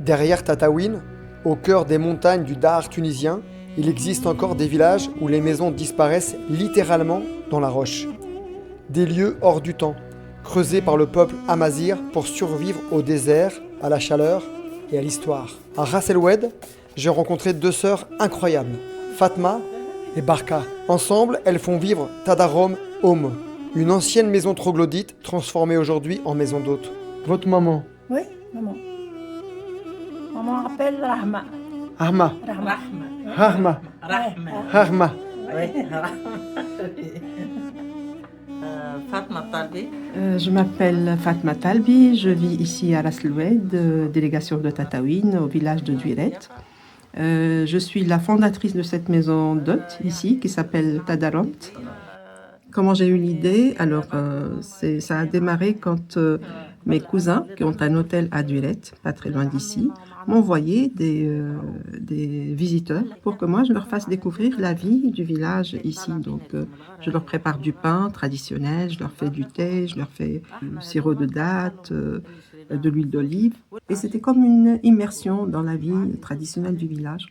Derrière Tataouine, au cœur des montagnes du Dahar tunisien, il existe encore des villages où les maisons disparaissent littéralement dans la roche. Des lieux hors du temps, creusés par le peuple amazigh pour survivre au désert, à la chaleur et à l'histoire. À Ras El Oued, j'ai rencontré deux sœurs incroyables, Fatma et Barka. Ensemble, elles font vivre Tadarom Home, une ancienne maison troglodyte transformée aujourd'hui en maison d'hôtes. Votre maman? Oui, maman. Maman appelle Rahma. Ahma. Rahma. Rahma. Rahma. Rahma. Oui, Fatma Talbi. Je m'appelle Fatma Talbi, je vis ici à Ras El Oued, délégation de Tataouine, au village de Duiret. Je suis la fondatrice de cette maison d'hôtes ici, qui s'appelle Tadarom. Comment j'ai eu l'idée? Alors, ça a démarré quand mes cousins, qui ont un hôtel à Duiret, pas très loin d'ici, m'ont envoyé des visiteurs pour que moi je leur fasse découvrir la vie du village ici. Donc, je leur prépare du pain traditionnel, je leur fais du thé, je leur fais du sirop de date, de l'huile d'olive. Et c'était comme une immersion dans la vie traditionnelle du village.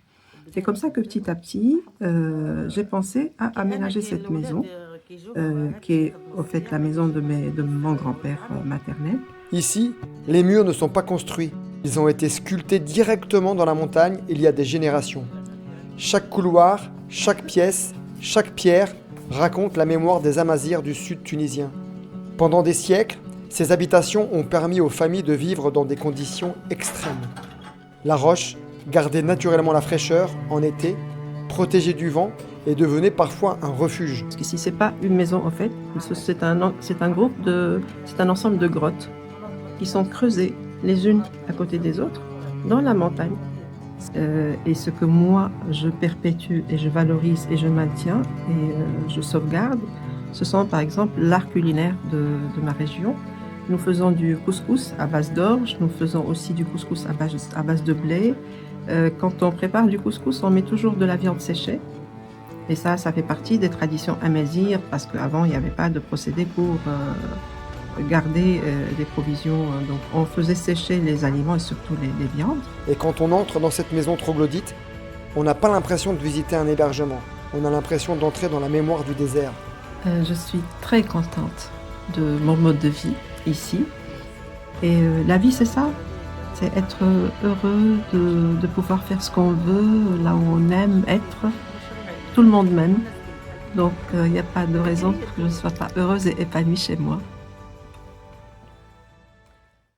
C'est comme ça que petit à petit, j'ai pensé à aménager cette maison, qui est au fait la maison de mon grand-père maternel. Ici, les murs ne sont pas construits. Ils ont été sculptés directement dans la montagne il y a des générations. Chaque couloir, chaque pièce, chaque pierre raconte la mémoire des Amazirs du sud tunisien. Pendant des siècles, ces habitations ont permis aux familles de vivre dans des conditions extrêmes. La roche gardait naturellement la fraîcheur en été, protégée du vent et devenait parfois un refuge. Parce qu'ici, c'est pas une maison en fait, c'est un ensemble de grottes qui sont creusées les unes à côté des autres dans la montagne. Et ce que moi je perpétue et je valorise et je maintiens et je sauvegarde, ce sont par exemple l'art culinaire de ma région. Nous faisons du couscous à base d'orge, nous faisons aussi du couscous à base de blé. Quand on prépare du couscous, on met toujours de la viande séchée. Et ça fait partie des traditions amazighes parce qu'avant, il n'y avait pas de procédé pour garder des provisions. Donc, on faisait sécher les aliments et surtout les viandes. Et quand on entre dans cette maison troglodyte, on n'a pas l'impression de visiter un hébergement. On a l'impression d'entrer dans la mémoire du désert. Je suis très contente de mon mode de vie ici. Et la vie, c'est ça. C'est être heureux de pouvoir faire ce qu'on veut, là où on aime être. Tout le monde m'aime. Donc, il n'y a pas de raison que je ne sois pas heureuse et épanouie chez moi.